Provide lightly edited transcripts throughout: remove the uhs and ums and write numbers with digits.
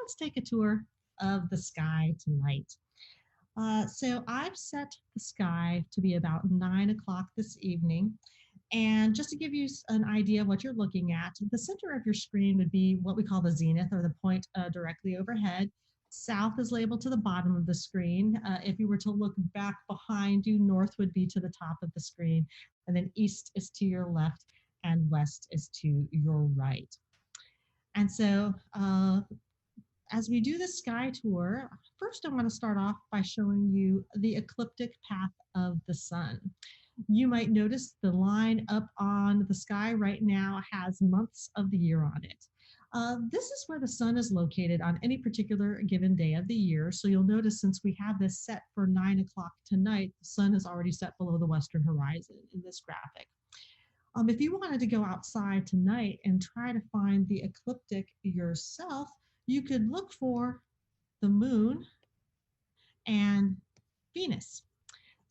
let's take a tour of the sky tonight. So I've set the sky to be about 9 o'clock this evening. And just to give you an idea of what you're looking at, the center of your screen would be what we call the zenith, or the point directly overhead. South is labeled to the bottom of the screen. If you were to look back behind you, north would be to the top of the screen, and then east is to your left, and west is to your right. And so as we do the sky tour, first I want to start off by showing you the ecliptic path of the sun. You might notice the line up on the sky right now has months of the year on it. This is where the sun is located on any particular given day of the year. So you'll notice, since we have this set for 9 o'clock tonight, the sun is already set below the western horizon in this graphic. If you wanted to go outside tonight and try to find the ecliptic yourself, you could look for the moon and Venus.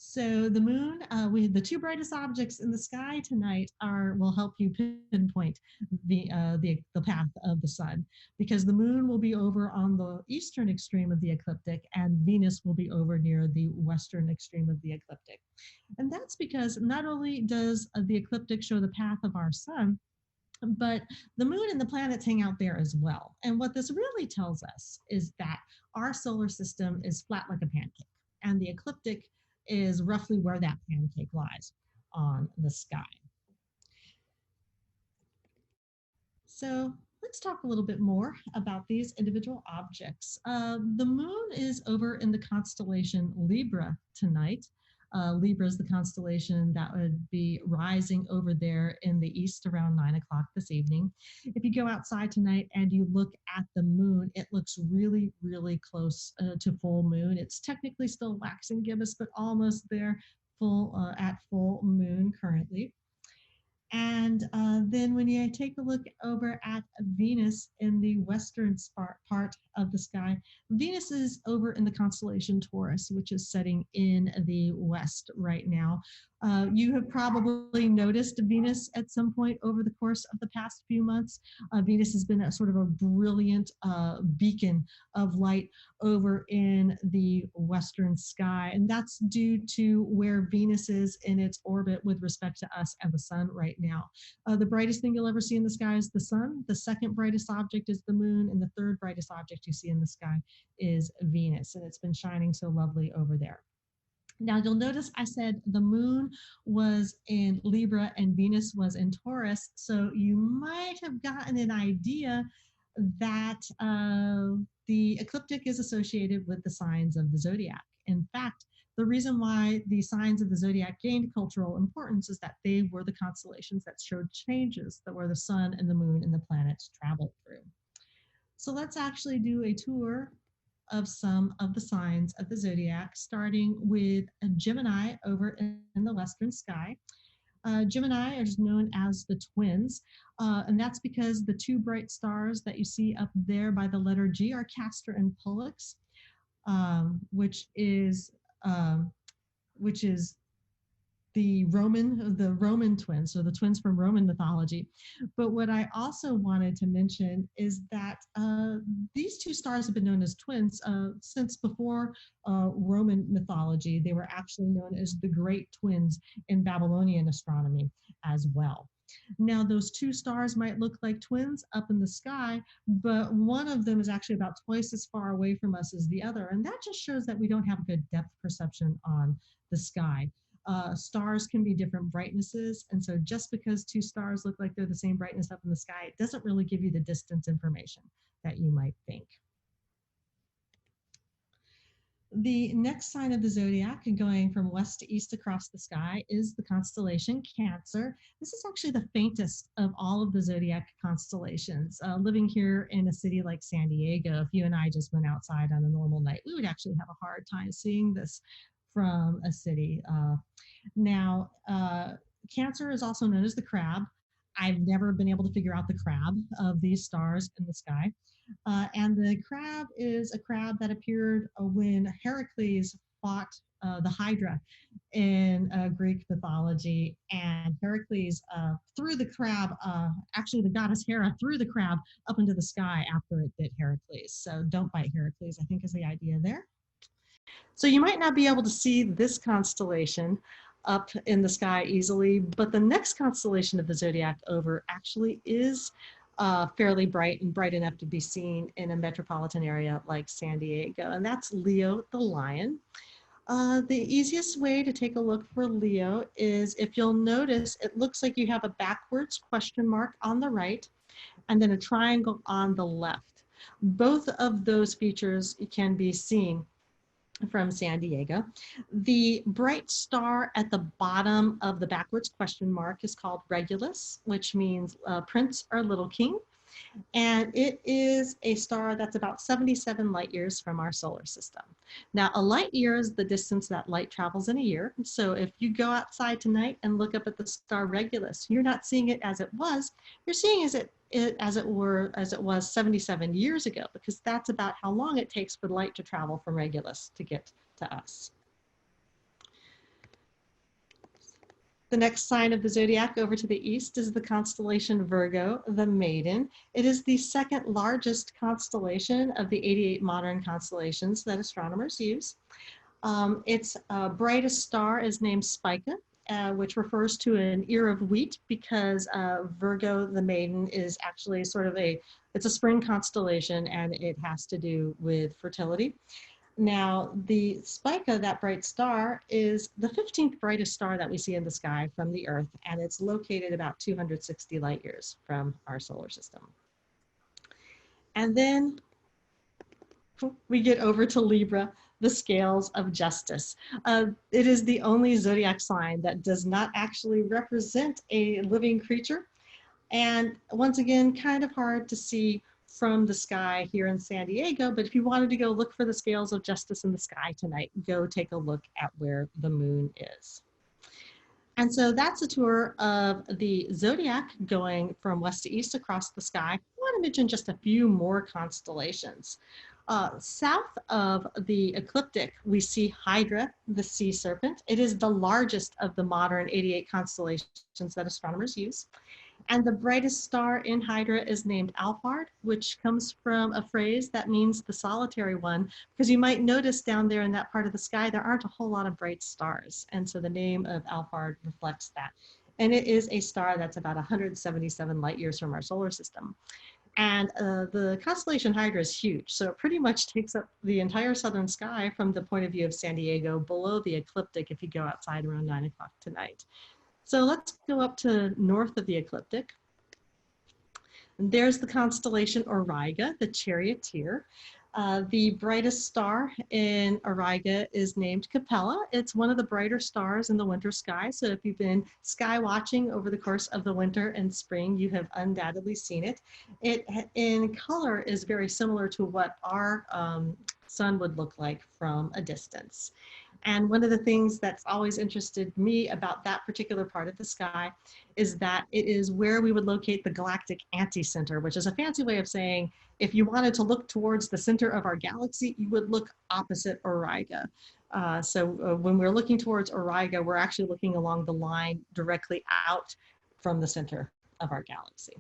So the moon, the two brightest objects in the sky tonight will help you pinpoint the path of the sun, because the moon will be over on the eastern extreme of the ecliptic, and Venus will be over near the western extreme of the ecliptic. And that's because not only does the ecliptic show the path of our sun, but the moon and the planets hang out there as well. And what this really tells us is that our solar system is flat like a pancake, and the ecliptic is roughly where that pancake lies on the sky. So let's talk a little bit more about these individual objects. The moon is over in the constellation Libra tonight. Libra is the constellation that would be rising over there in the east around 9 o'clock this evening. If you go outside tonight and you look at the moon, it looks really, really close to full moon. It's technically still waxing gibbous, but almost there, at full moon currently. And then when you take a look over at Venus in the western part of the sky, Venus is over in the constellation Taurus, which is setting in the west right now. You have probably noticed Venus at some point over the course of the past few months. Venus has been a sort of a brilliant beacon of light over in the western sky. And that's due to where Venus is in its orbit with respect to us and the sun right now. The brightest thing you'll ever see in the sky is the sun. The second brightest object is the moon. And the third brightest object you see in the sky is Venus. And it's been shining so lovely over there. Now, you'll notice I said the moon was in Libra and Venus was in Taurus. So you might have gotten an idea that the ecliptic is associated with the signs of the zodiac. In fact, the reason why the signs of the zodiac gained cultural importance is that they were the constellations that showed changes that were the sun and the moon and the planets traveled through. So let's actually do a tour of some of the signs of the zodiac, starting with Gemini over in the western sky. Gemini is known as the twins, and that's because the two bright stars that you see up there by the letter G are Castor and Pollux, which is the Roman twins, so the twins from Roman mythology. But what I also wanted to mention is that these two stars have been known as twins since before Roman mythology. They were actually known as the Great Twins in Babylonian astronomy as well. Now, those two stars might look like twins up in the sky, but one of them is actually about twice as far away from us as the other. And that just shows that we don't have a good depth perception on the sky. Stars can be different brightnesses, and so just because two stars look like they're the same brightness up in the sky, it doesn't really give you the distance information that you might think. The next sign of the zodiac, going from west to east across the sky, is the constellation Cancer. This is actually the faintest of all of the zodiac constellations. Living here in a city like San Diego, if you and I just went outside on a normal night, we would actually have a hard time seeing this from a city. Now, Cancer is also known as the crab. I've never been able to figure out the crab of these stars in the sky. And the crab is a crab that appeared when Heracles fought the Hydra in Greek mythology, and Heracles threw the crab, actually the goddess Hera threw the crab up into the sky after it bit Heracles. So don't bite Heracles, I think is the idea there. So you might not be able to see this constellation up in the sky easily, but the next constellation of the zodiac over actually is fairly bright and bright enough to be seen in a metropolitan area like San Diego, and that's Leo the Lion. The easiest way to take a look for Leo is, if you'll notice, it looks like you have a backwards question mark on the right and then a triangle on the left. Both of those features can be seen from San Diego. The bright star at the bottom of the backwards question mark is called Regulus, which means prince or little king. And it is a star that's about 77 light years from our solar system. Now, a light year is the distance that light travels in a year. So if you go outside tonight and look up at the star Regulus, you're not seeing it as it was, you're seeing it as it was 77 years ago, because that's about how long it takes for light to travel from Regulus to get to us. The next sign of the zodiac over to the east is the constellation Virgo, the Maiden. It is the second largest constellation of the 88 modern constellations that astronomers use. Its brightest star is named Spica, which refers to an ear of wheat, because Virgo, the Maiden, is actually sort of it's a spring constellation, and it has to do with fertility. Now, the Spica, that bright star, is the 15th brightest star that we see in the sky from the Earth, and it's located about 260 light years from our solar system. And then we get over to Libra, the scales of justice. It is the only zodiac sign that does not actually represent a living creature. And once again, kind of hard to see from the sky here in San Diego, but if you wanted to go look for the scales of justice in the sky tonight, go take a look at where the moon is. And so that's a tour of the zodiac going from west to east across the sky. I want to mention just a few more constellations. South of the ecliptic, we see Hydra, the sea serpent. It is the largest of the modern 88 constellations that astronomers use. And the brightest star in Hydra is named Alphard, which comes from a phrase that means the solitary one, because you might notice down there in that part of the sky, there aren't a whole lot of bright stars. And so the name of Alphard reflects that. And it is a star that's about 177 light years from our solar system. And the constellation Hydra is huge. So it pretty much takes up the entire southern sky from the point of view of San Diego, below the ecliptic if you go outside around 9 o'clock tonight. So let's go up to north of the ecliptic. And there's the constellation Auriga, the charioteer. The brightest star in Auriga is named Capella. It's one of the brighter stars in the winter sky. So if you've been sky watching over the course of the winter and spring, you have undoubtedly seen it. It in color is very similar to what our sun would look like from a distance. And one of the things that's always interested me about that particular part of the sky is that it is where we would locate the galactic anticenter, which is a fancy way of saying if you wanted to look towards the center of our galaxy, you would look opposite Auriga. When we're looking towards Auriga, we're actually looking along the line directly out from the center of our galaxy.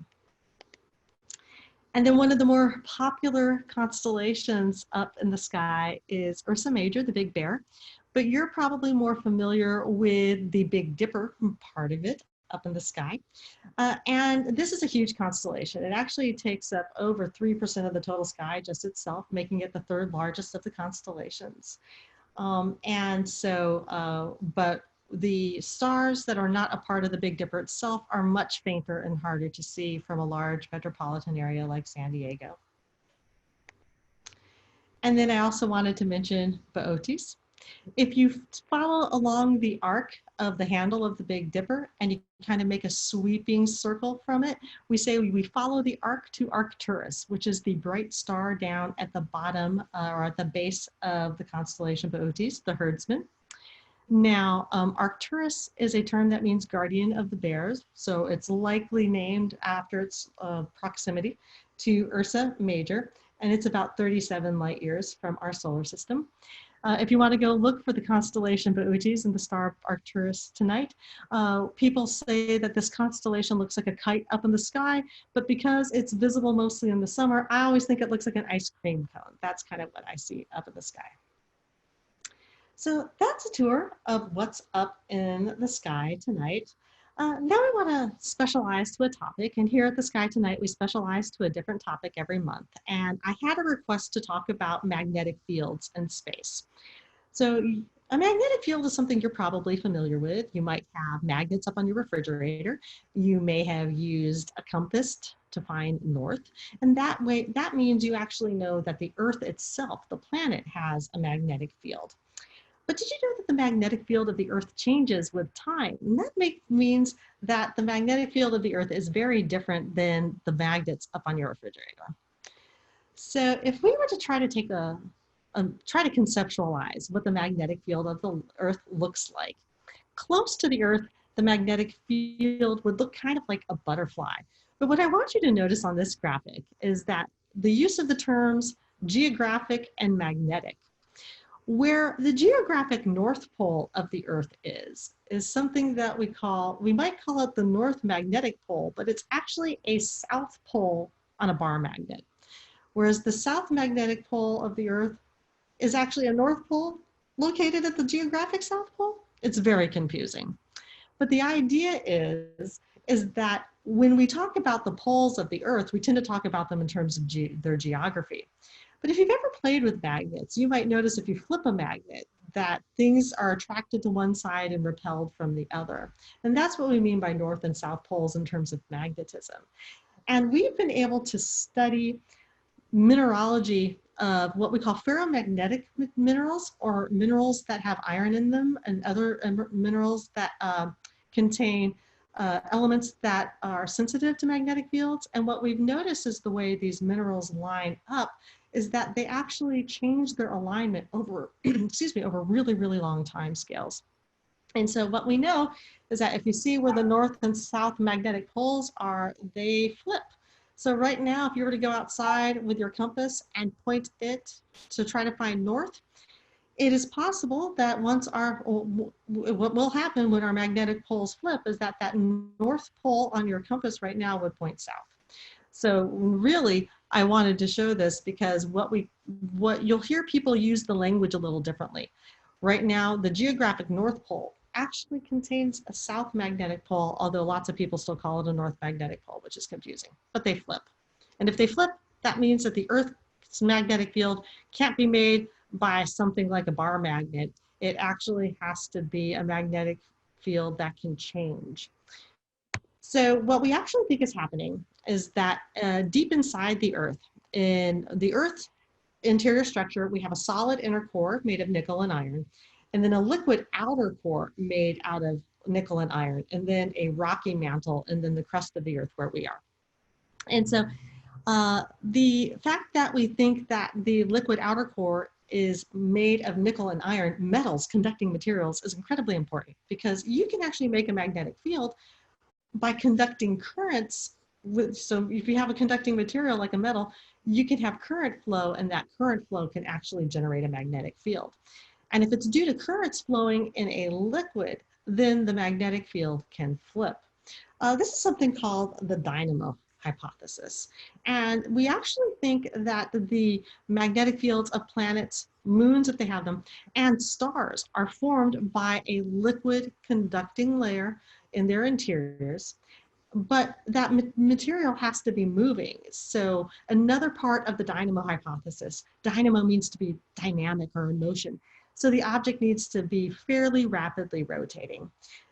And then one of the more popular constellations up in the sky is Ursa Major, the Big Bear. But you're probably more familiar with the Big Dipper part of it up in the sky. And this is a huge constellation. It actually takes up over 3% of the total sky just itself, making it the third largest of the constellations. But the stars that are not a part of the Big Dipper itself are much fainter and harder to see from a large metropolitan area like San Diego. And then I also wanted to mention Boötes. If you follow along the arc of the handle of the Big Dipper and you kind of make a sweeping circle from it, we say we follow the arc to Arcturus, which is the bright star down at the bottom or at the base of the constellation Boötes, the herdsman. Now, Arcturus is a term that means guardian of the bears, so it's likely named after its proximity to Ursa Major, and it's about 37 light years from our solar system. If you want to go look for the constellation Bootes and the star Arcturus tonight, people say that this constellation looks like a kite up in the sky, but because it's visible mostly in the summer, I always think it looks like an ice cream cone. That's kind of what I see up in the sky. So that's a tour of what's up in the sky tonight. Now we want to specialize to a topic, and here at the Sky Tonight, we specialize to a different topic every month. And I had a request to talk about magnetic fields in space. So a magnetic field is something you're probably familiar with. You might have magnets up on your refrigerator. You may have used a compass to find north. And that means you actually know that the Earth itself, the planet, has a magnetic field. But did you know that the magnetic field of the Earth changes with time? And that means that the magnetic field of the Earth is very different than the magnets up on your refrigerator. So if we were to try to try to conceptualize what the magnetic field of the Earth looks like, close to the Earth, the magnetic field would look kind of like a butterfly. But what I want you to notice on this graphic is that the use of the terms geographic and magnetic. Where the geographic North Pole of the Earth is something that we might call it the North Magnetic Pole, but it's actually a South Pole on a bar magnet. Whereas the South Magnetic Pole of the Earth is actually a North Pole located at the geographic South Pole. It's very confusing. But the idea is that when we talk about the poles of the Earth, we tend to talk about them in terms of their geography. But if you've ever played with magnets, you might notice if you flip a magnet that things are attracted to one side and repelled from the other. And that's what we mean by North and South poles in terms of magnetism. And we've been able to study mineralogy of what we call ferromagnetic minerals, or minerals that have iron in them, and other minerals that contain elements that are sensitive to magnetic fields. And what we've noticed is the way these minerals line up is that they actually change their alignment over, over really, really long time scales. And so what we know is that if you see where the North and South magnetic poles are, they flip. So right now, if you were to go outside with your compass and point it to try to find north, it is possible that what will happen when our magnetic poles flip is that North Pole on your compass right now would point south. So really, I wanted to show this because what you'll hear people use the language a little differently. Right now, the geographic North Pole actually contains a South magnetic pole, although lots of people still call it a North magnetic pole, which is confusing, but they flip. And if they flip, that means that the Earth's magnetic field can't be made by something like a bar magnet. It actually has to be a magnetic field that can change. So what we actually think is happening is that deep inside the Earth, in the Earth's interior structure, we have a solid inner core made of nickel and iron, and then a liquid outer core made out of nickel and iron, and then a rocky mantle, and then the crust of the Earth where we are. And so the fact that we think that the liquid outer core is made of nickel and iron metals, conducting materials, is incredibly important because you can actually make a magnetic field by conducting currents. So if you have a conducting material like a metal, you can have current flow, and that current flow can actually generate a magnetic field. And if it's due to currents flowing in a liquid, then the magnetic field can flip. This is something called the dynamo hypothesis. And we actually think that the magnetic fields of planets, moons if they have them, and stars are formed by a liquid conducting layer in their interiors, but that material has to be moving. So another part of the dynamo hypothesis, dynamo means to be dynamic or in motion. So the object needs to be fairly rapidly rotating.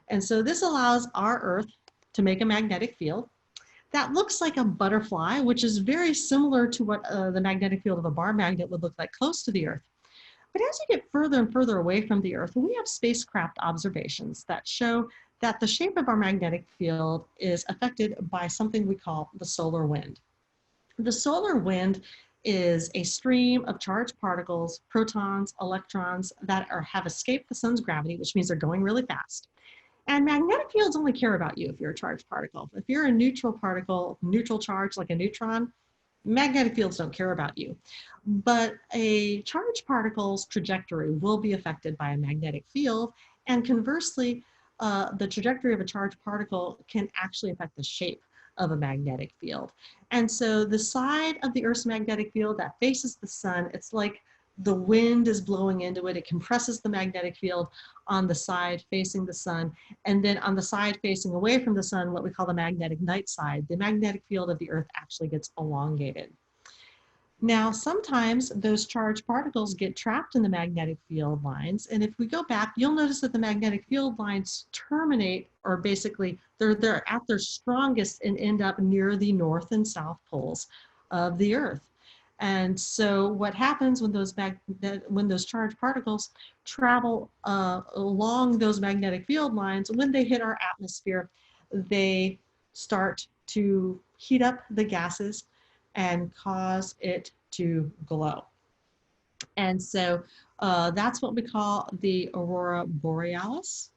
And so this allows our Earth to make a magnetic field that looks like a butterfly, which is very similar to what the magnetic field of a bar magnet would look like close to the Earth. But as you get further and further away from the Earth, we have spacecraft observations that show that the shape of our magnetic field is affected by something we call the solar wind. The solar wind is a stream of charged particles, protons, electrons that have escaped the sun's gravity, which means they're going really fast. And magnetic fields only care about you if you're a charged particle. If you're a neutral particle, neutral charge like a neutron, Magnetic fields don't care about you, but a charged particle's trajectory will be affected by a magnetic field, and conversely, the trajectory of a charged particle can actually affect the shape of a magnetic field. And so the side of the Earth's magnetic field that faces the sun, it's like the wind is blowing into it. It compresses the magnetic field on the side facing the sun. And then on the side facing away from the sun, what we call the magnetic night side, the magnetic field of the Earth actually gets elongated. Now, sometimes those charged particles get trapped in the magnetic field lines. And if we go back, you'll notice that the magnetic field lines terminate, or basically they're at their strongest and end up near the north and south poles of the Earth. And so what happens when those charged particles travel along those magnetic field lines, when they hit our atmosphere, they start to heat up the gases and cause it to glow. And so that's what we call the aurora borealis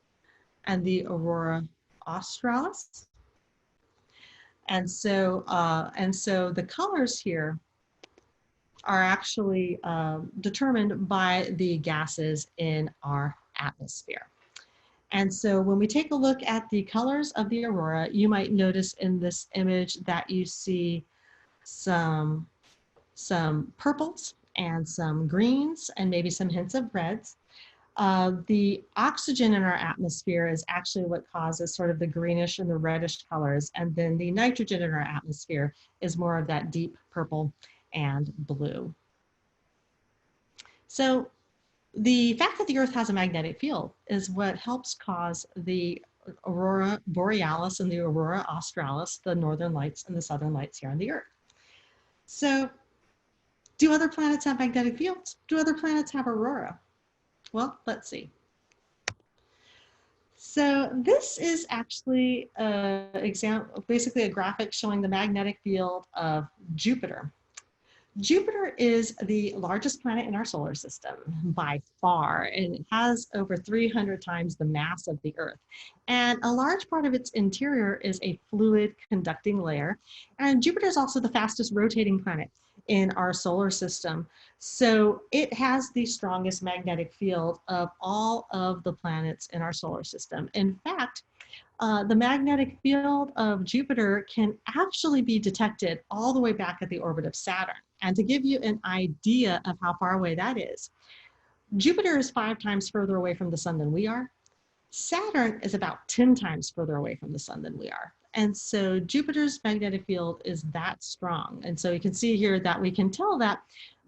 and the aurora australis. And so the colors here are actually determined by the gases in our atmosphere. And so when we take a look at the colors of the aurora, you might notice in this image that you see some purples and some greens and maybe some hints of reds. The oxygen in our atmosphere is actually what causes sort of the greenish and the reddish colors. And then the nitrogen in our atmosphere is more of that deep purple and blue. So the fact that the Earth has a magnetic field is what helps cause the aurora borealis and the aurora australis, the northern lights and the southern lights here on the Earth. So do other planets have magnetic fields? Do other planets have aurora? Well, let's see. So this is actually basically a graphic showing the magnetic field of Jupiter. Jupiter is the largest planet in our solar system by far, and it has over 300 times the mass of the Earth. And a large part of its interior is a fluid conducting layer. And Jupiter is also the fastest rotating planet in our solar system. So it has the strongest magnetic field of all of the planets in our solar system. In fact, the magnetic field of Jupiter can actually be detected all the way back at the orbit of Saturn. And to give you an idea of how far away that is, Jupiter is 5 times further away from the sun than we are. Saturn is about 10 times further away from the sun than we are. And so Jupiter's magnetic field is that strong. And so you can see here that we can tell that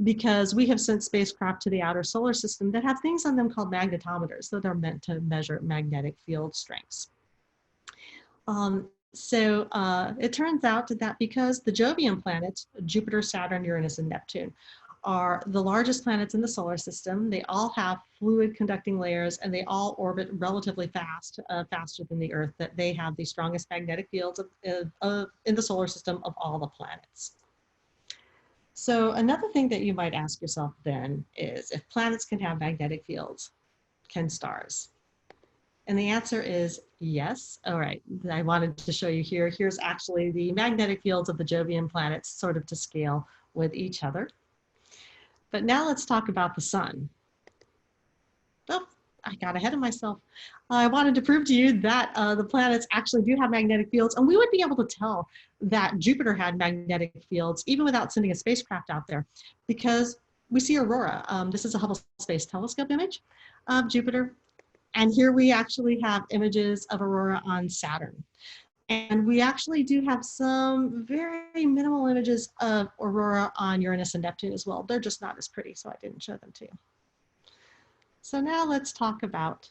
because we have sent spacecraft to the outer solar system that have things on them called magnetometers that are meant to measure magnetic field strengths. It turns out that because the Jovian planets, Jupiter, Saturn, Uranus, and Neptune, are the largest planets in the solar system, they all have fluid conducting layers and they all orbit relatively fast, faster than the Earth, that they have the strongest magnetic fields in the solar system of all the planets. So another thing that you might ask yourself then is, if planets can have magnetic fields, can stars? And the answer is yes. All right, I wanted to show you here. Here's actually the magnetic fields of the Jovian planets sort of to scale with each other. But now let's talk about the sun. Oh, I got ahead of myself. I wanted to prove to you that the planets actually do have magnetic fields, and we would be able to tell that Jupiter had magnetic fields even without sending a spacecraft out there, because we see aurora. This is a Hubble Space Telescope image of Jupiter. And here we actually have images of aurora on Saturn. And we actually do have some very minimal images of aurora on Uranus and Neptune as well. They're just not as pretty, so I didn't show them to you. So now let's talk about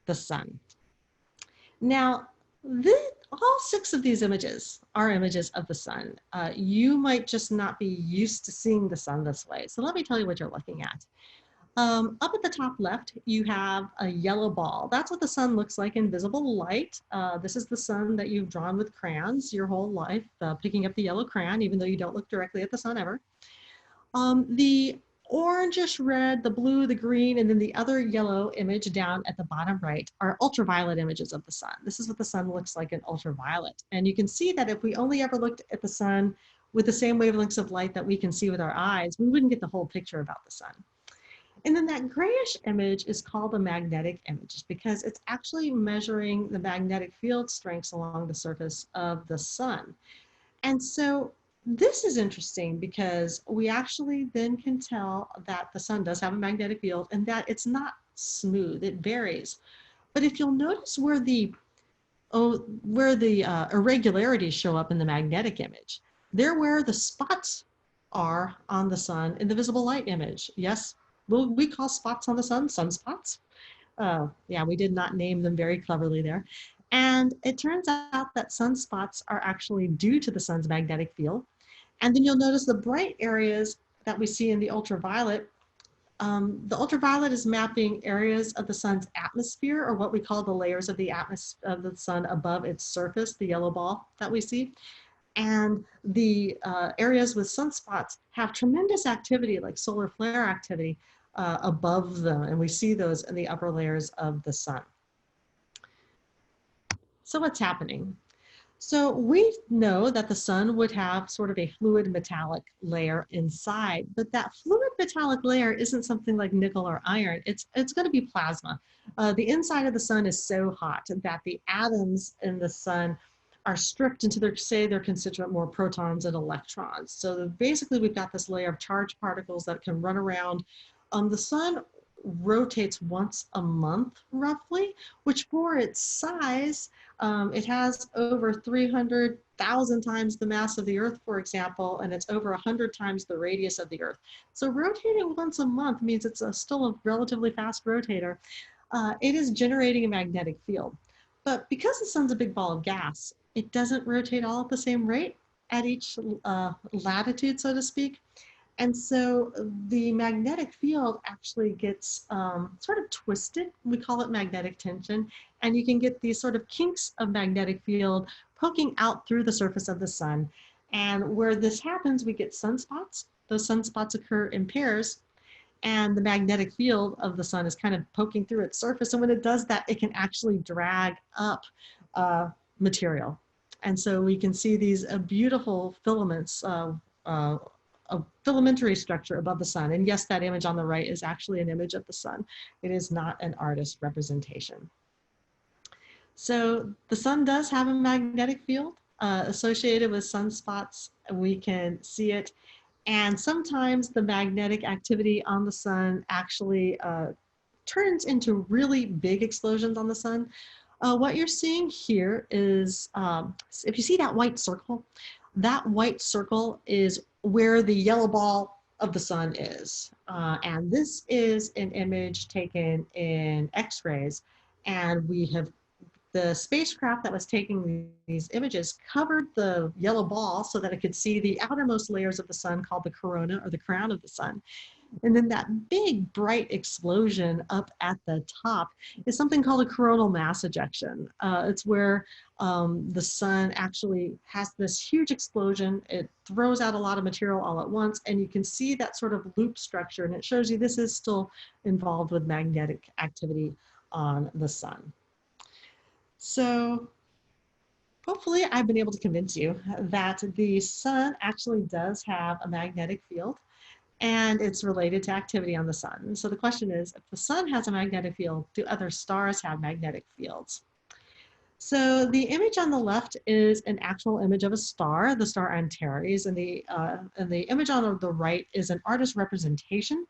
the sun. Now, all 6 of these images are images of the sun. You might just not be used to seeing the sun this way. So let me tell you what you're looking at. Up at the top left, you have a yellow ball. That's what the sun looks like in visible light. This is the sun that you've drawn with crayons your whole life, picking up the yellow crayon, even though you don't look directly at the sun ever. The orangish red, the blue, the green, and then the other yellow image down at the bottom right are ultraviolet images of the sun. This is what the sun looks like in ultraviolet. And you can see that if we only ever looked at the sun with the same wavelengths of light that we can see with our eyes, we wouldn't get the whole picture about the sun. And then that grayish image is called a magnetic image because it's actually measuring the magnetic field strengths along the surface of the sun. And so this is interesting because we actually then can tell that the sun does have a magnetic field and that it's not smooth, it varies. But if you'll notice where the irregularities show up in the magnetic image, they're where the spots are on the sun in the visible light image. Yes, we call spots on the sun sunspots. Yeah, we did not name them very cleverly there. And it turns out that sunspots are actually due to the sun's magnetic field. And then you'll notice the bright areas that we see in the ultraviolet. The ultraviolet is mapping areas of the sun's atmosphere, or what we call the layers of the atmosphere of the sun above its surface, the yellow ball that we see. And the areas with sunspots have tremendous activity, like solar flare activity, above them, and we see those in the upper layers of the sun. So what's happening? So we know that the sun would have sort of a fluid metallic layer inside, but that fluid metallic layer isn't something like nickel or iron. It's going to be plasma. The inside of the sun is so hot that the atoms in the sun are stripped into their constituent more protons and electrons. So basically we've got this layer of charged particles that can run around. The sun rotates once a month roughly, which for its size, it has over 300,000 times the mass of the Earth, for example, and it's over 100 times the radius of the Earth. So rotating once a month means it's still a relatively fast rotator. It is generating a magnetic field. But because the sun's a big ball of gas, it doesn't rotate all at the same rate at each latitude, so to speak. And so the magnetic field actually gets sort of twisted. We call it magnetic tension. And you can get these sort of kinks of magnetic field poking out through the surface of the sun. And where this happens, we get sunspots. Those sunspots occur in pairs. And the magnetic field of the sun is kind of poking through its surface. And when it does that, it can actually drag up material. And so we can see these beautiful filaments a filamentary structure above the sun. And yes, that image on the right is actually an image of the sun. It is not an artist representation. So the sun does have a magnetic field associated with sunspots. We can see it. And sometimes the magnetic activity on the sun actually turns into really big explosions on the sun. What you're seeing here is, if you see that white circle is where the yellow ball of the sun is. And this is an image taken in X-rays. And the spacecraft that was taking these images covered the yellow ball so that it could see the outermost layers of the sun called the corona, or the crown of the sun. And then that big bright explosion up at the top is something called a coronal mass ejection. It's where the sun actually has this huge explosion. It throws out a lot of material all at once, and you can see that sort of loop structure, and it shows you this is still involved with magnetic activity on the sun. So hopefully I've been able to convince you that the sun actually does have a magnetic field, and it's related to activity on the sun. So the question is, if the sun has a magnetic field, do other stars have magnetic fields? So the image on the left is an actual image of a star, the star Antares, and the image on the right is an artist representation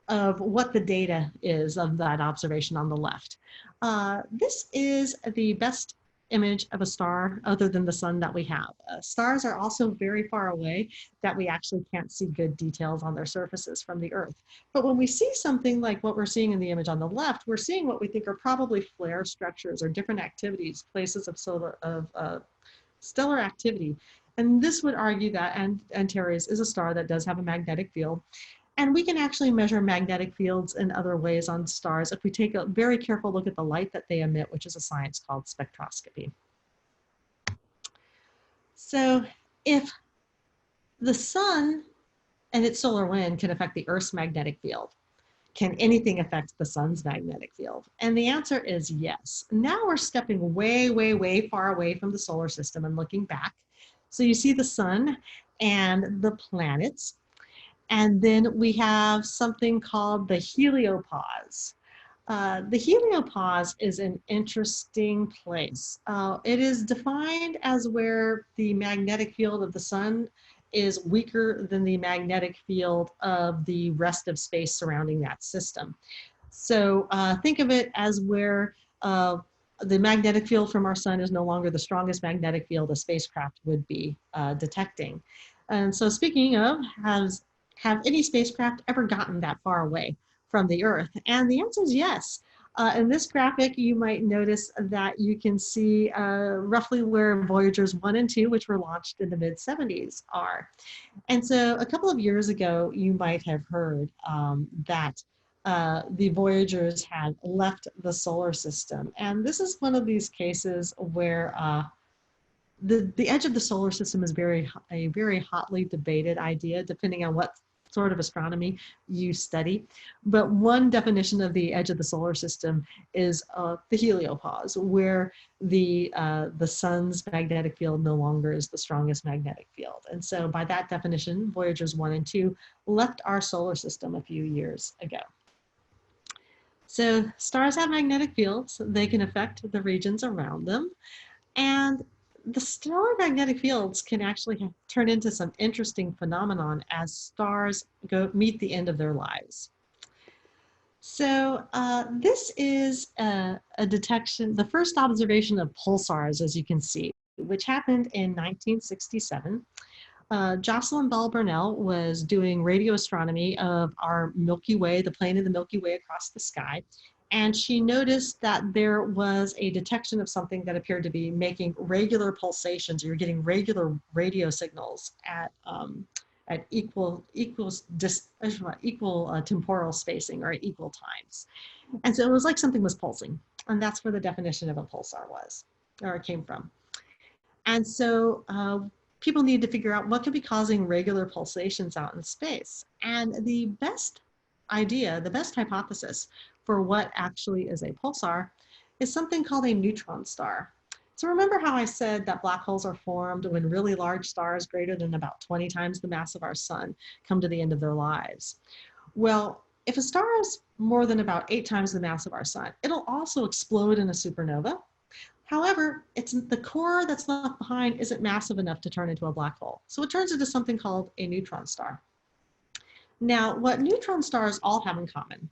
of what the data is of that observation on the left. This is the best image of a star other than the sun that we have. Stars are also very far away that we actually can't see good details on their surfaces from the Earth. But when we see something like what we're seeing in the image on the left, we're seeing what we think are probably flare structures or different activities, places of stellar activity. And this would argue that Antares is a star that does have a magnetic field. And we can actually measure magnetic fields in other ways on stars if we take a very careful look at the light that they emit, which is a science called spectroscopy. So if the sun and its solar wind can affect the Earth's magnetic field, can anything affect the sun's magnetic field? And the answer is yes. Now we're stepping way, way, way far away from the solar system and looking back So you see the sun and the planets. And then we have something called the heliopause. The heliopause is an interesting place. It is defined as where the magnetic field of the sun is weaker than the magnetic field of the rest of space surrounding that system. So think of it as where the magnetic field from our sun is no longer the strongest magnetic field a spacecraft would be detecting. And so speaking of, have any spacecraft ever gotten that far away from the Earth? And the answer is yes. In this graphic, you might notice that you can see roughly where Voyagers 1 and 2, which were launched in the mid-70s, are. And so a couple of years ago, you might have heard that the Voyagers had left the solar system. And this is one of these cases where the edge of the solar system is a very hotly debated idea, depending on what sort of astronomy you study. But one definition of the edge of the solar system is the heliopause, where the sun's magnetic field no longer is the strongest magnetic field. And so by that definition, Voyagers 1 and 2 left our solar system a few years ago. So stars have magnetic fields. They can affect the regions around them. And the stellar magnetic fields can actually turn into some interesting phenomenon as stars meet the end of their lives. So this is a detection, the first observation of pulsars, as you can see, which happened in 1967. Jocelyn Bell Burnell was doing radio astronomy of our Milky Way, the plane of the Milky Way across the sky. And she noticed that there was a detection of something that appeared to be making regular pulsations. You're getting regular radio signals at equal temporal spacing, or at equal times. And so it was like something was pulsing. And that's where the definition of a pulsar was, or it came from. And so people need to figure out what could be causing regular pulsations out in space. And the best idea, the best hypothesis for what actually is a pulsar is something called a neutron star. So remember how I said that black holes are formed when really large stars greater than about 20 times the mass of our sun come to the end of their lives. Well, if a star is more than about 8 times the mass of our sun, it'll also explode in a supernova. However, it's the core that's left behind isn't massive enough to turn into a black hole. So it turns into something called a neutron star. Now, what neutron stars all have in common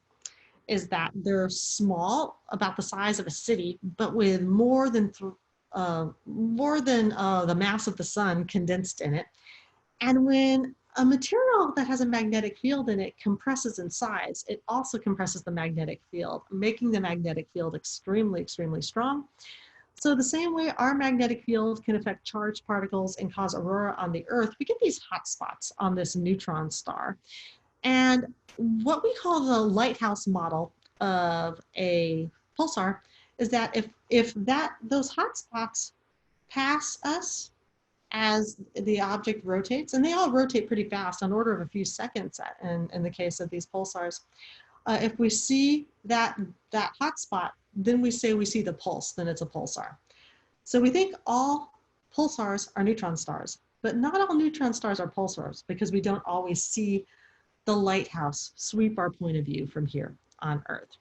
is that they're small, about the size of a city, but with more than the mass of the sun condensed in it. And when a material that has a magnetic field in it compresses in size, it also compresses the magnetic field, making the magnetic field extremely, extremely strong. So the same way our magnetic field can affect charged particles and cause aurora on the Earth, we get these hot spots on this neutron star. And what we call the lighthouse model of a pulsar is that if those hot spots pass us as the object rotates, and they all rotate pretty fast, on order of a few seconds in the case of these pulsars, if we see that hot spot, then we say we see the pulse, then it's a pulsar. So we think all pulsars are neutron stars, but not all neutron stars are pulsars, because we don't always see the lighthouse sweep our point of view from here on Earth.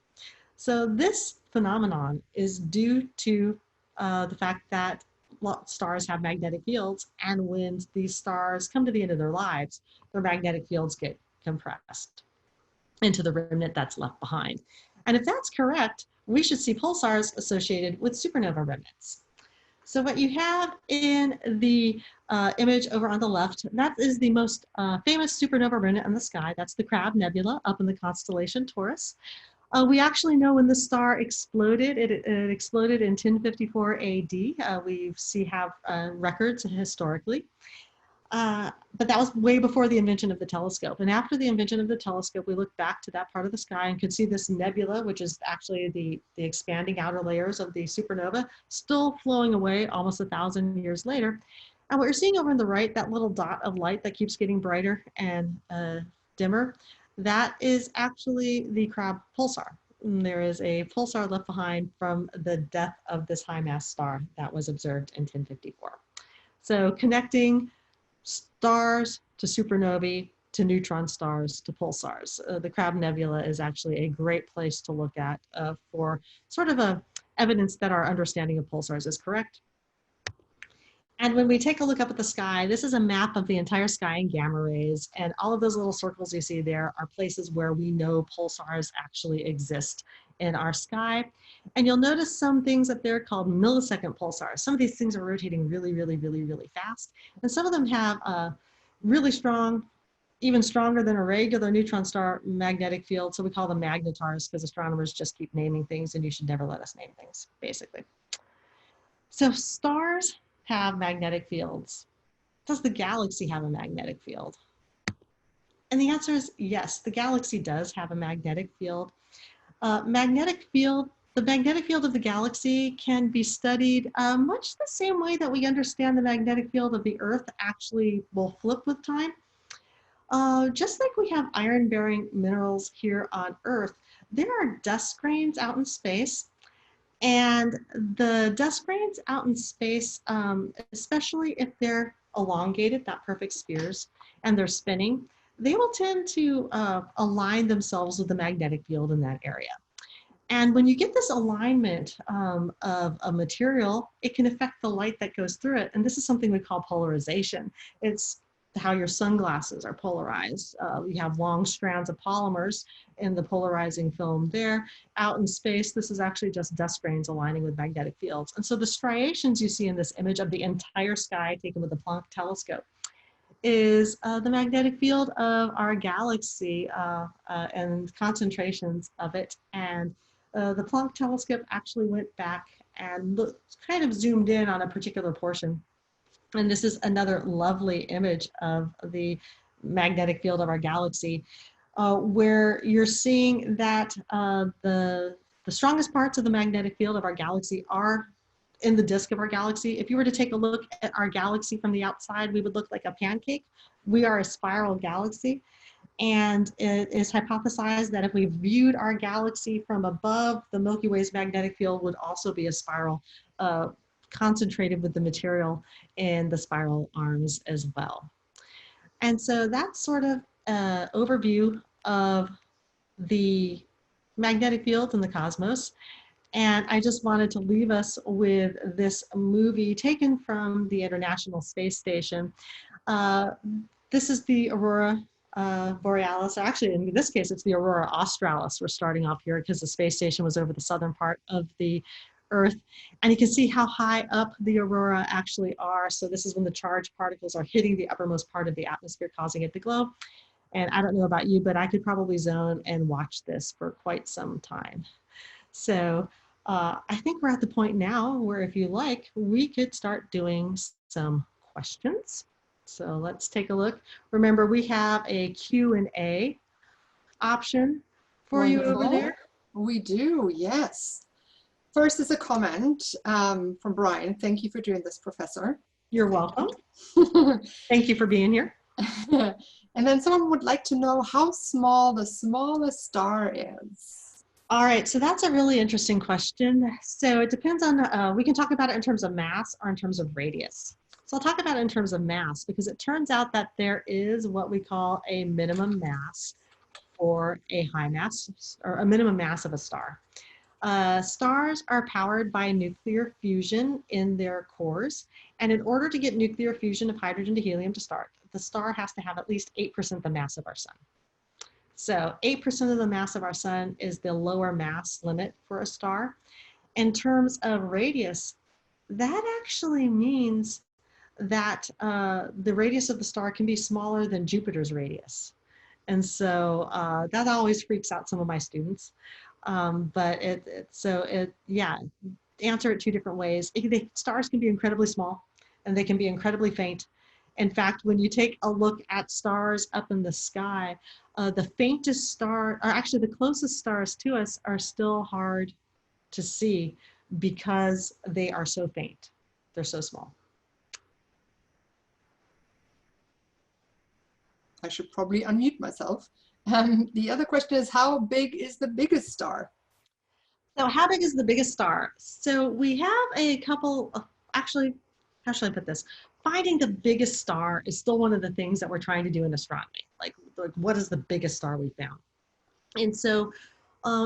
So this phenomenon is due to the fact that stars have magnetic fields, and when these stars come to the end of their lives, their magnetic fields get compressed into the remnant that's left behind. And if that's correct, we should see pulsars associated with supernova remnants. So what you have in the image over on the left, that is the most famous supernova remnant in the sky. That's the Crab Nebula up in the constellation Taurus. We actually know when the star exploded. It exploded in 1054 AD. We have records historically. But that was way before the invention of the telescope. And after the invention of the telescope, we looked back to that part of the sky and could see this nebula, which is actually the expanding outer layers of the supernova, still flowing away almost 1,000 years later. And what you're seeing over on the right, that little dot of light that keeps getting brighter and dimmer, that is actually the Crab pulsar. And there is a pulsar left behind from the death of this high mass star that was observed in 1054. So connecting stars to supernovae to neutron stars to pulsars. The Crab Nebula is actually a great place to look at for sort of a evidence that our understanding of pulsars is correct. And when we take a look up at the sky, this is a map of the entire sky in gamma rays. And all of those little circles you see there are places where we know pulsars actually exist in our sky. And you'll notice some things up there called millisecond pulsars. Some of these things are rotating really, really, really, really fast. And some of them have a really strong, even stronger than a regular neutron star magnetic field. So we call them magnetars because astronomers just keep naming things and you should never let us name things, basically. So stars have magnetic fields. Does the galaxy have a magnetic field? And the answer is yes, the galaxy does have a magnetic field. The magnetic field of the galaxy can be studied much the same way that we understand the magnetic field of the Earth actually will flip with time. Just like we have iron-bearing minerals here on Earth, there are dust grains out in space. And the dust grains out in space, especially if they're elongated, not perfect spheres, and they're spinning, they will tend to align themselves with the magnetic field in that area. And when you get this alignment of a material, it can affect the light that goes through it. And this is something we call polarization. It's how your sunglasses are polarized. You have long strands of polymers in the polarizing film there. Out in space, this is actually just dust grains aligning with magnetic fields. And so the striations you see in this image of the entire sky taken with the Planck telescope is the magnetic field of our galaxy and concentrations of it. And the Planck telescope actually went back and kind of zoomed in on a particular portion. And this is another lovely image of the magnetic field of our galaxy, where you're seeing that the strongest parts of the magnetic field of our galaxy are in the disk of our galaxy. If you were to take a look at our galaxy from the outside, we would look like a pancake. We are a spiral galaxy. And it is hypothesized that if we viewed our galaxy from above, the Milky Way's magnetic field would also be a spiral, concentrated with the material in the spiral arms as well. And so that's sort of an overview of the magnetic field in the cosmos. And I just wanted to leave us with this movie taken from the International Space Station. This is the Aurora Borealis. Actually, in this case, it's the Aurora Australis. We're starting off here because the space station was over the southern part of the Earth. And you can see how high up the aurora actually are. So this is when the charged particles are hitting the uppermost part of the atmosphere, causing it to glow. And I don't know about you, but I could probably zone and watch this for quite some time. So I think we're at the point now where, if you like, we could start doing some questions. So let's take a look. Remember, we have a Q&A option for you over there. We do, yes. First is a comment from Brian. Thank you for doing this, Professor. You're welcome. Thank you for being here. And then someone would like to know how small the smallest star is. All right, so that's a really interesting question. So it depends on, we can talk about it in terms of mass or in terms of radius. So I'll talk about it in terms of mass because it turns out that there is what we call a minimum mass for a high mass, or a minimum mass of a star. Stars are powered by nuclear fusion in their cores. And in order to get nuclear fusion of hydrogen to helium to start, the star has to have at least 8% the mass of our sun. So 8% of the mass of our sun is the lower mass limit for a star. In terms of radius, that actually means that the radius of the star can be smaller than Jupiter's radius. And so that always freaks out some of my students. But yeah, answer it two different ways. Stars can be incredibly small and they can be incredibly faint. In fact, when you take a look at stars up in the sky, the faintest star, or actually the closest stars to us, are still hard to see because they are so faint. They're so small. I should probably unmute myself. The other question is, how big is the biggest star? So how big is the biggest star? So we have a couple of, actually, how should I put this? finding the biggest star is still one of the things that we're trying to do in astronomy. Like what is the biggest star we found? And so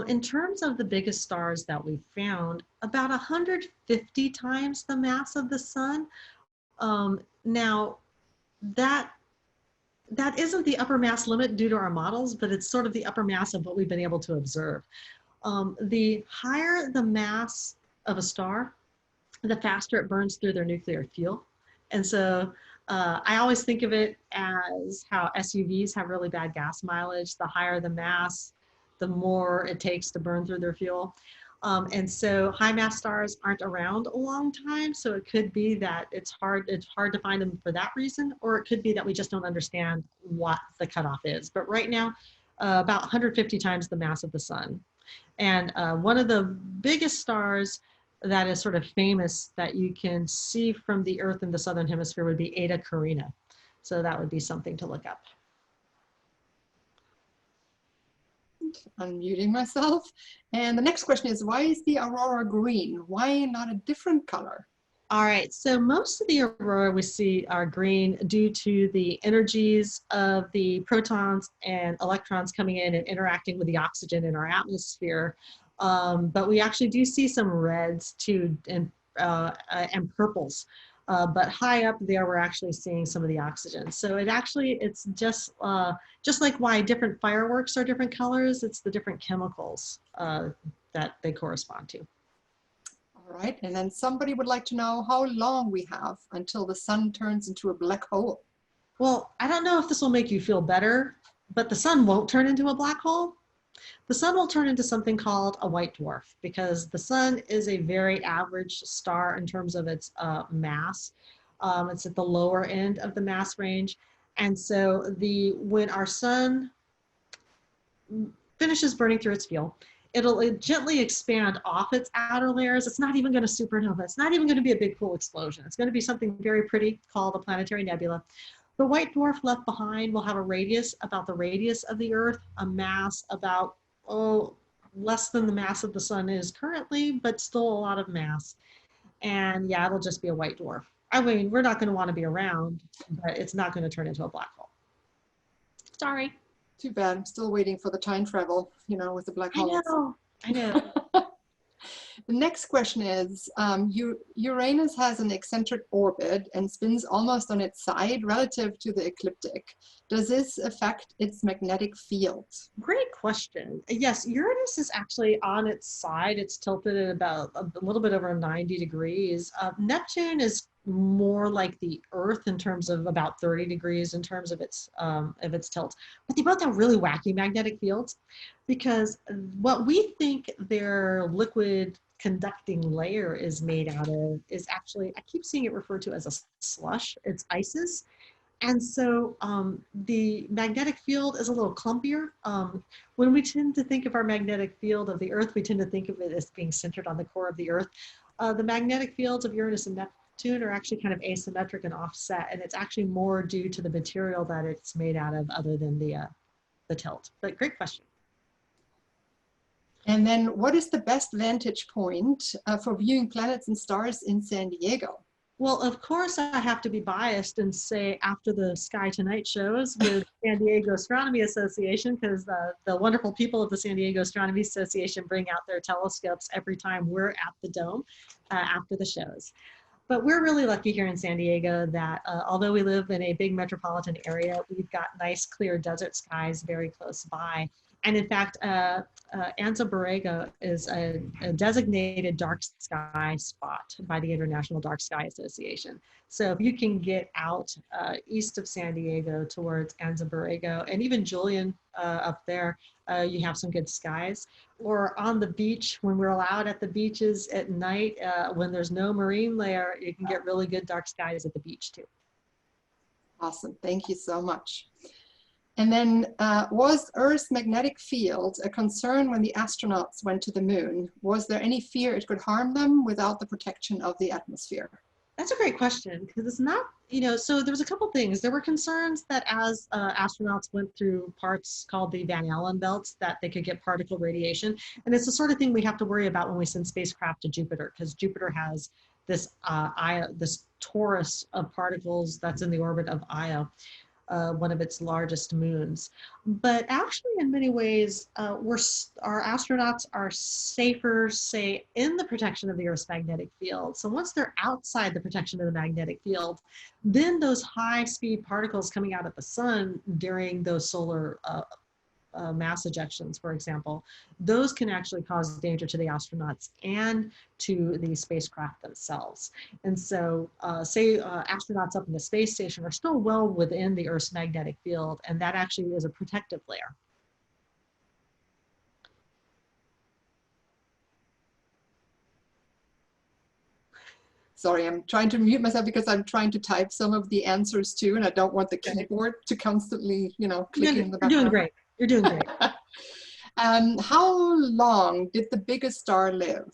in terms of the biggest stars that we found, about 150 times the mass of the sun. Now, that that isn't the upper mass limit due to our models, but it's sort of the upper mass of what we've been able to observe. The higher the mass of a star, the faster it burns through their nuclear fuel. And so I always think of it as how SUVs have really bad gas mileage. The higher the mass, the more it takes to burn through their fuel. And so high mass stars aren't around a long time. So it could be that it's hard to find them for that reason, or it could be that we just don't understand what the cutoff is. But right now, about 150 times the mass of the sun. And one of the biggest stars that is sort of famous that you can see from the Earth in the Southern Hemisphere would be Eta Carina. So that would be something to look up. Unmuting myself. And the next question is, why is the aurora green? Why not a different color? All right, so most of the aurora we see are green due to the energies of the protons and electrons coming in and interacting with the oxygen in our atmosphere. But we actually do see some reds too, and purples. But high up there, we're actually seeing some of the oxygen. So it's just like why different fireworks are different colors, it's the different chemicals that they correspond to. All right, and then somebody would like to know how long we have until the sun turns into a black hole. Well, I don't know if this will make you feel better, but the sun won't turn into a black hole. The sun will turn into something called a white dwarf because the sun is a very average star in terms of its mass. It's at the lower end of the mass range. And so when our sun finishes burning through its fuel, it'll gently expand off its outer layers. It's not even going to supernova. It's not even going to be a big cool explosion. It's going to be something very pretty called a planetary nebula. The white dwarf left behind will have a radius about the radius of the Earth, a mass about, less than the mass of the sun is currently, but still a lot of mass. And yeah, it'll just be a white dwarf. I mean, we're not going to want to be around, but it's not going to turn into a black hole. Sorry. Too bad. I'm still waiting for the time travel, with the black holes. I know. The next question is, Uranus has an eccentric orbit and spins almost on its side relative to the ecliptic. Does this affect its magnetic field? Great question. Yes, Uranus is actually on its side. It's tilted at about a little bit over 90 degrees. Neptune is more like the Earth in terms of about 30 degrees in terms of its tilt. But they both have really wacky magnetic fields because what we think their liquid conducting layer is made out of is actually, I keep seeing it referred to as a slush. It's ices. And so the magnetic field is a little clumpier. When we tend to think of our magnetic field of the Earth, we tend to think of it as being centered on the core of the Earth. The magnetic fields of Uranus and Neptune are actually kind of asymmetric and offset, and it's actually more due to the material that it's made out of other than the tilt. But great question. And then what is the best vantage point for viewing planets and stars in San Diego? Well, of course, I have to be biased and say after the Sky Tonight shows with San Diego Astronomy Association, because the wonderful people of the San Diego Astronomy Association bring out their telescopes every time we're at the dome after the shows. But we're really lucky here in San Diego that although we live in a big metropolitan area, we've got nice clear desert skies very close by. And in fact, Anza Borrego is a designated dark sky spot by the International Dark Sky Association. So if you can get out east of San Diego towards Anza Borrego and even Julian up there, you have some good skies. Or on the beach, when we're allowed at the beaches at night, when there's no marine layer, you can get really good dark skies at the beach too. Awesome, thank you so much. And then was Earth's magnetic field a concern when the astronauts went to the moon? Was there any fear it could harm them without the protection of the atmosphere? That's a great question because it's not, so there was a couple things. There were concerns that as astronauts went through parts called the Van Allen belts that they could get particle radiation. And it's the sort of thing we have to worry about when we send spacecraft to Jupiter because Jupiter has this torus of particles that's in the orbit of Io, one of its largest moons. But actually, in many ways, our astronauts are safer, say, in the protection of the Earth's magnetic field. So once they're outside the protection of the magnetic field, then those high-speed particles coming out of the sun during those solar mass ejections, for example, those can actually cause danger to the astronauts and to the spacecraft themselves. And so, astronauts up in the space station are still well within the Earth's magnetic field, and that actually is a protective layer. Sorry, I'm trying to mute myself because I'm trying to type some of the answers too, and I don't want the keyboard to constantly, clicking in the background. You're doing great. You're doing great. How long did the biggest star live?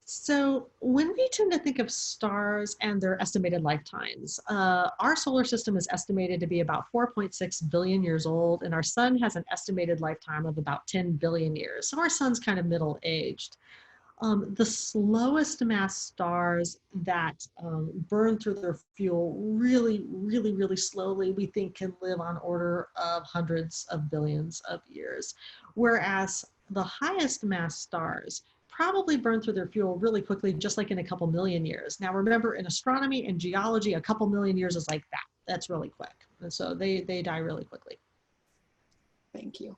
So when we tend to think of stars and their estimated lifetimes, our solar system is estimated to be about 4.6 billion years old, and our sun has an estimated lifetime of about 10 billion years. So our sun's kind of middle-aged. The slowest mass stars that burn through their fuel really, really, really slowly, we think can live on order of hundreds of billions of years. Whereas the highest mass stars probably burn through their fuel really quickly, just like in a couple million years. Now, remember, in astronomy and geology, a couple million years is like that. That's really quick. And so they die really quickly. Thank you.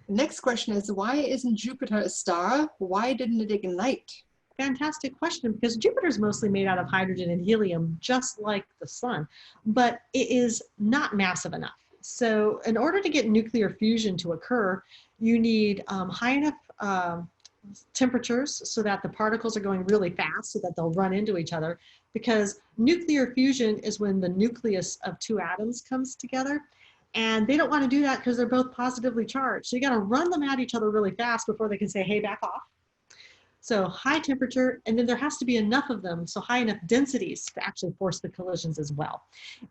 Next question is, why isn't Jupiter a star? Why didn't it ignite? Fantastic question, because Jupiter is mostly made out of hydrogen and helium, just like the sun, but it is not massive enough. So in order to get nuclear fusion to occur, you need high enough temperatures so that the particles are going really fast so that they'll run into each other, because nuclear fusion is when the nucleus of two atoms comes together. And they don't want to do that because they're both positively charged. So you got to run them at each other really fast before they can say, hey, back off. So high temperature, and then there has to be enough of them, so high enough densities to actually force the collisions as well.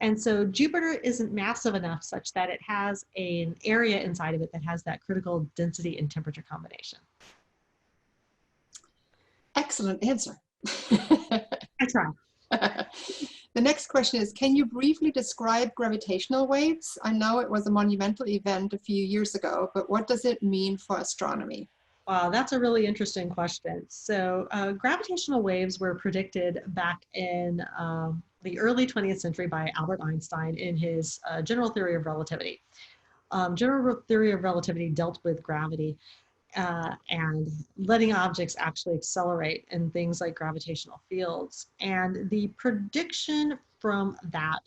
And so Jupiter isn't massive enough such that it has an area inside of it that has that critical density and temperature combination. Excellent answer. I try. The next question is, can you briefly describe gravitational waves? I know it was a monumental event a few years ago, but what does it mean for astronomy? Wow, that's a really interesting question. So gravitational waves were predicted back in the early 20th century by Albert Einstein in his general theory of relativity. General theory of relativity dealt with gravity and letting objects actually accelerate in things like gravitational fields. And the prediction from that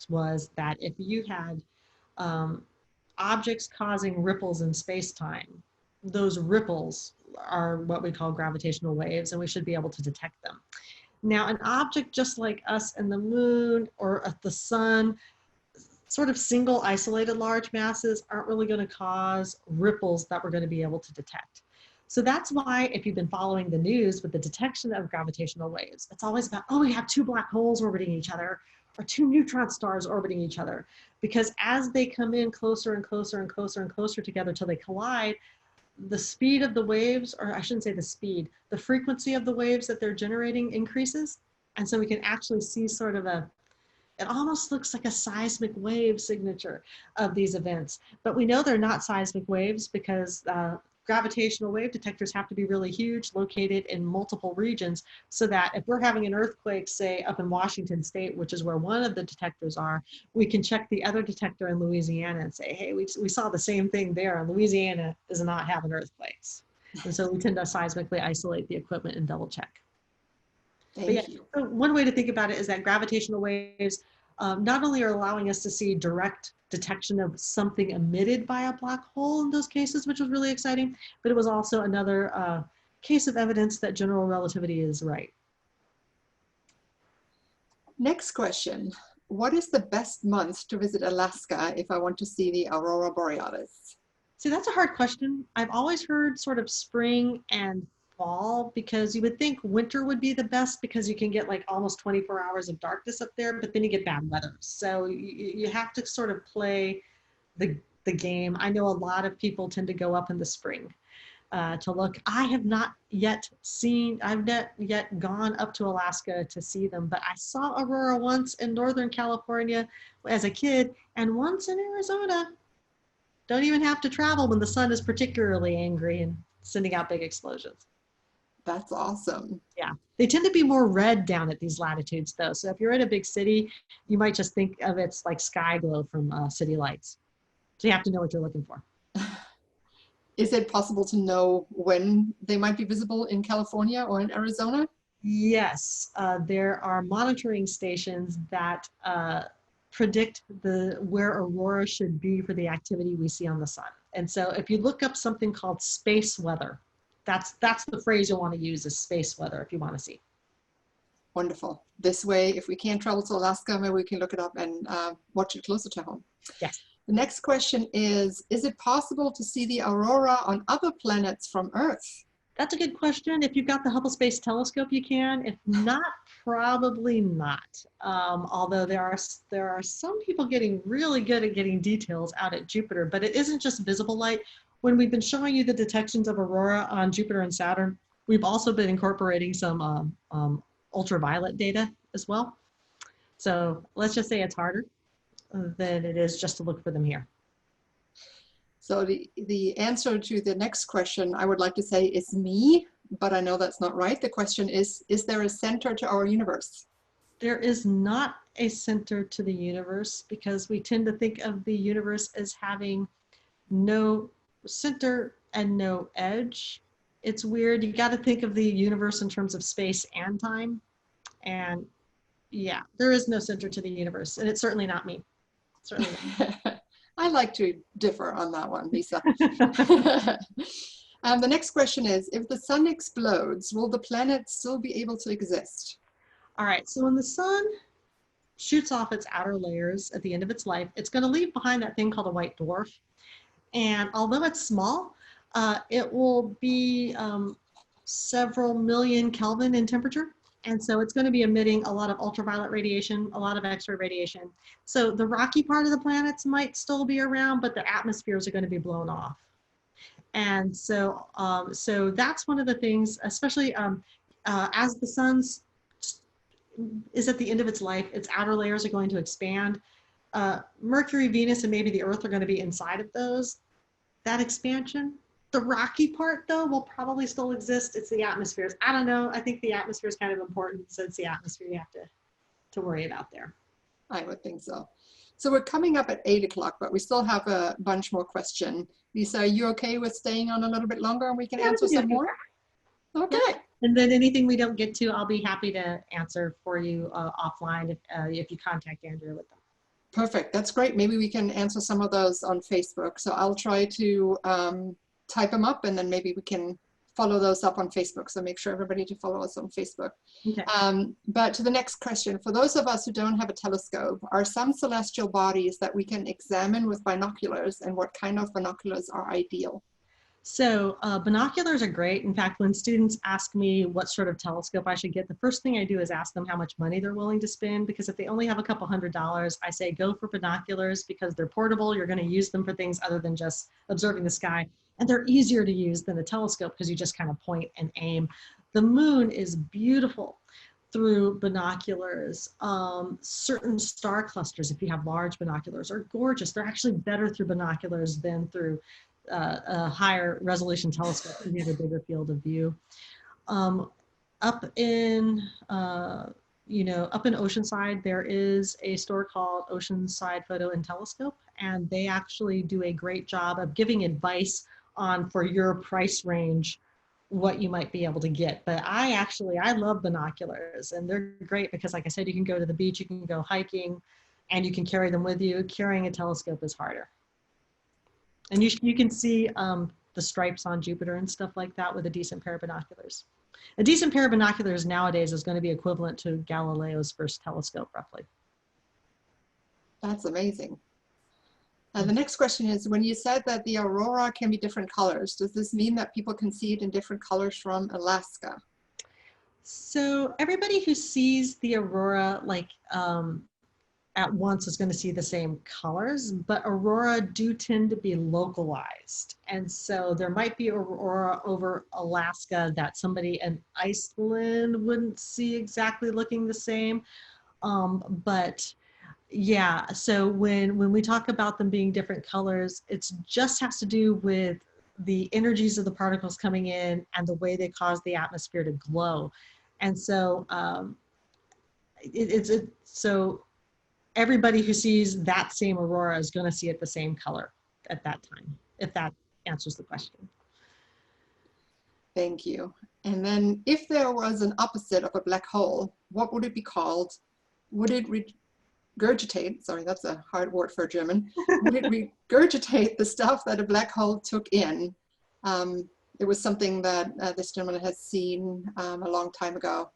was that if you had objects causing ripples in space-time, those ripples are what we call gravitational waves, and we should be able to detect them. Now, an object just like us and the moon or the sun, sort of single isolated large masses aren't really going to cause ripples that we're going to be able to detect. So that's why, if you've been following the news with the detection of gravitational waves, it's always about, oh, we have two black holes orbiting each other or two neutron stars orbiting each other. Because as they come in closer and closer and closer and closer together till they collide, the speed of the waves, or I shouldn't say the speed, the frequency of the waves that they're generating increases. And so we can actually see sort of it almost looks like a seismic wave signature of these events. But we know they're not seismic waves because gravitational wave detectors have to be really huge, located in multiple regions, so that if we're having an earthquake, say up in Washington State, which is where one of the detectors are, we can check the other detector in Louisiana and say, hey, we saw the same thing there, and Louisiana does not have an earthquakes. And so we tend to seismically isolate the equipment and double check. Thank you. So one way to think about it is that gravitational waves not only are allowing us to see direct detection of something emitted by a black hole in those cases, which was really exciting, but it was also another case of evidence that general relativity is right. Next question. What is the best month to visit Alaska if I want to see the Aurora Borealis? See, that's a hard question. I've always heard sort of spring and fall, because you would think winter would be the best because you can get like almost 24 hours of darkness up there, but then you get bad weather. So you have to sort of play the game. I know a lot of people tend to go up in the spring. to look. I have not yet seen, I've not yet gone up to Alaska to see them, but I saw aurora once in Northern California as a kid and once in Arizona. Don't even have to travel when the sun is particularly angry and sending out big explosions. That's awesome. Yeah, they tend to be more red down at these latitudes though. So if you're in a big city, you might just think of it's like sky glow from city lights. So you have to know what you're looking for. Is it possible to know when they might be visible in California or in Arizona? Yes, there are monitoring stations that predict where aurora should be for the activity we see on the sun. And so if you look up something called space weather, that's the phrase you'll want to use is space weather if you want to see. Wonderful. This way, if we can't travel to Alaska, maybe we can look it up and watch it closer to home. Yes. The next question is it possible to see the aurora on other planets from Earth? That's a good question. If you've got the Hubble Space Telescope, you can. If not, probably not. Although there are some people getting really good at getting details out at Jupiter, but it isn't just visible light. When we've been showing you the detections of aurora on Jupiter and Saturn, we've also been incorporating some ultraviolet data as well. So let's just say it's harder than it is just to look for them here. So the answer to the next question, I would like to say is me, but I know that's not right. The question is there a center to our universe? There is not a center to the universe because we tend to think of the universe as having no center and no edge. It's weird. You got to think of the universe in terms of space and time. And yeah, there is no center to the universe. And it's certainly not me. Certainly not. I like to differ on that one, Lisa. The next question is, if the sun explodes, will the planet still be able to exist? All right, so when the sun shoots off its outer layers at the end of its life, it's going to leave behind that thing called a white dwarf. And although it's small, it will be several million Kelvin in temperature. And so it's going to be emitting a lot of ultraviolet radiation, a lot of X-ray radiation. So the rocky part of the planets might still be around, but the atmospheres are going to be blown off. And so, so that's one of the things, especially as the sun is at the end of its life, its outer layers are going to expand. Mercury, Venus, and maybe the Earth are going to be inside of those. That expansion. The rocky part, though, will probably still exist. It's the atmospheres. I don't know. I think the atmosphere is kind of important, so it's the atmosphere you have to worry about there. I would think so. So we're coming up at 8 o'clock, but we still have a bunch more questions. Lisa, are you okay with staying on a little bit longer and we can answer some more? Okay. Yeah. And then anything we don't get to, I'll be happy to answer for you offline if you contact Andrea with them. Perfect. That's great. Maybe we can answer some of those on Facebook. So I'll try to type them up and then maybe we can follow those up on Facebook. So make sure everybody to follow us on Facebook. Okay. But to the next question, for those of us who don't have a telescope, are some celestial bodies that we can examine with binoculars, and what kind of binoculars are ideal? So binoculars are great. In fact, when students ask me what sort of telescope I should get, the first thing I do is ask them how much money they're willing to spend, because if they only have a couple $100, I say go for binoculars because they're portable. You're going to use them for things other than just observing the sky. And they're easier to use than a telescope because you just kind of point and aim. The moon is beautiful through binoculars. Certain star clusters, if you have large binoculars, are gorgeous. They're actually better through binoculars than through a higher resolution telescope to get a bigger field of view. Up in Oceanside, there is a store called Oceanside Photo and Telescope, and they actually do a great job of giving advice on, for your price range, what you might be able to get. But I love binoculars, and they're great because, like I said, you can go to the beach, you can go hiking, and you can carry them with you. Carrying a telescope is harder. And you can see the stripes on Jupiter and stuff like that with a decent pair of binoculars. A decent pair of binoculars nowadays is going to be equivalent to Galileo's first telescope, roughly. That's amazing. And the next question is, when you said that the aurora can be different colors, does this mean that people can see it in different colors from Alaska? So everybody who sees the aurora, like at once is going to see the same colors, but aurora do tend to be localized. And so there might be aurora over Alaska that somebody in Iceland wouldn't see exactly looking the same. But yeah, so when we talk about them being different colors, it just has to do with the energies of the particles coming in and the way they cause the atmosphere to glow. And so so everybody who sees that same aurora is going to see it the same color at that time, if that answers the question. Thank you. And then if there was an opposite of a black hole, what would it be called? Would it regurgitate, sorry, that's a hard word for German, would it regurgitate the stuff that a black hole took in? It was something that this gentleman has seen a long time ago.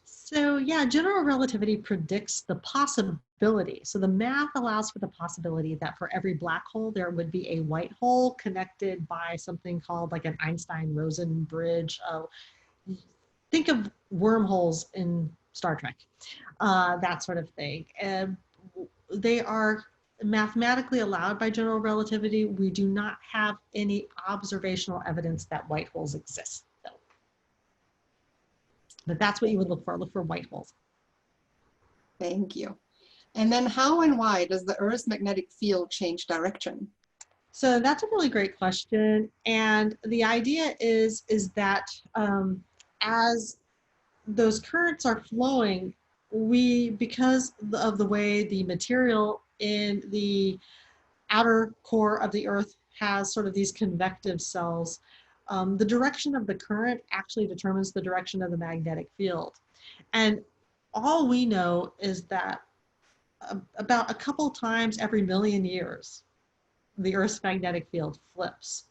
So yeah, general relativity predicts the possibility. So the math allows for the possibility that for every black hole, there would be a white hole connected by something called like an Einstein-Rosen bridge. Think of wormholes in Star Trek, that sort of thing. And they are mathematically allowed by general relativity. We do not have any observational evidence that white holes exist, though. But that's what you would look for white holes. Thank you. And then how and why does the Earth's magnetic field change direction? So that's a really great question. And the idea is that as those currents are flowing, because of the way the material in the outer core of the Earth has sort of these convective cells, the direction of the current actually determines the direction of the magnetic field. And all we know is that about a couple times every million years, the Earth's magnetic field flips.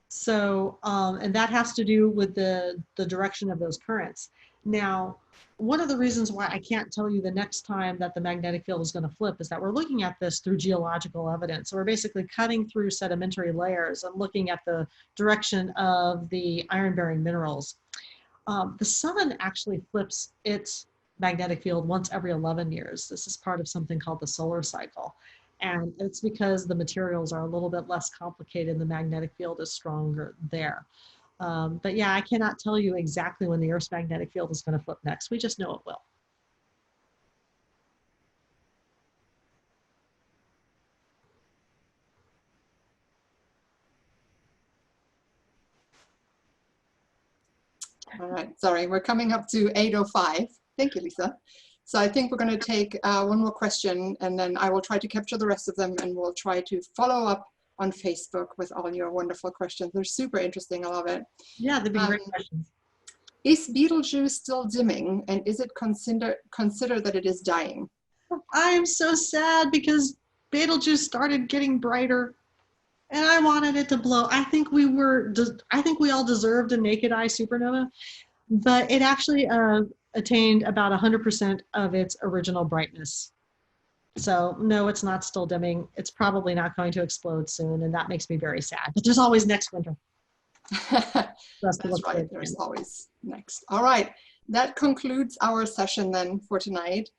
So, and that has to do with the direction of those currents. Now, one of the reasons why I can't tell you the next time that the magnetic field is going to flip is that we're looking at this through geological evidence. So we're basically cutting through sedimentary layers and looking at the direction of the iron-bearing minerals. The sun actually flips its magnetic field once every 11 years. This is part of something called the solar cycle. And it's because the materials are a little bit less complicated and the magnetic field is stronger there. But yeah, I cannot tell you exactly when the Earth's magnetic field is going to flip next. We just know it will. All right, sorry, we're coming up to 8:05. Thank you, Lisa. So I think we're going to take one more question, and then I will try to capture the rest of them, and we'll try to follow up on Facebook with all your wonderful questions. They're super interesting. I love it. Yeah, they'd be great questions. Is Betelgeuse still dimming, and is it considered that it is dying? I am so sad because Betelgeuse started getting brighter and I wanted it to blow. I think we all deserved a naked eye supernova, but it actually attained about 100% of its original brightness. So no, it's not still dimming. It's probably not going to explode soon, and that makes me very sad. But there's always next winter. That's right, there's always next. All right, that concludes our session then for tonight.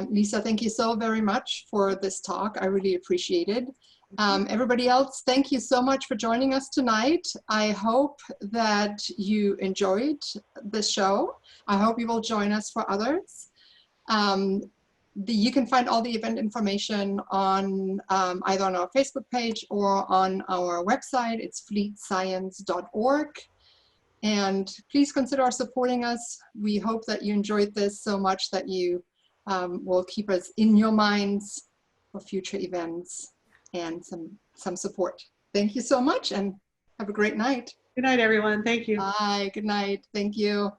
Lisa, thank you so very much for this talk. I really appreciate it. Everybody else, thank you so much for joining us tonight. I hope that you enjoyed the show. I hope you will join us for others. You can find all the event information on either on our Facebook page or on our website. It's fleetscience.org. And please consider supporting us. We hope that you enjoyed this so much that you will keep us in your minds for future events and some support. Thank you so much and have a great night. Good night, everyone. Thank you. Bye. Good night. Thank you.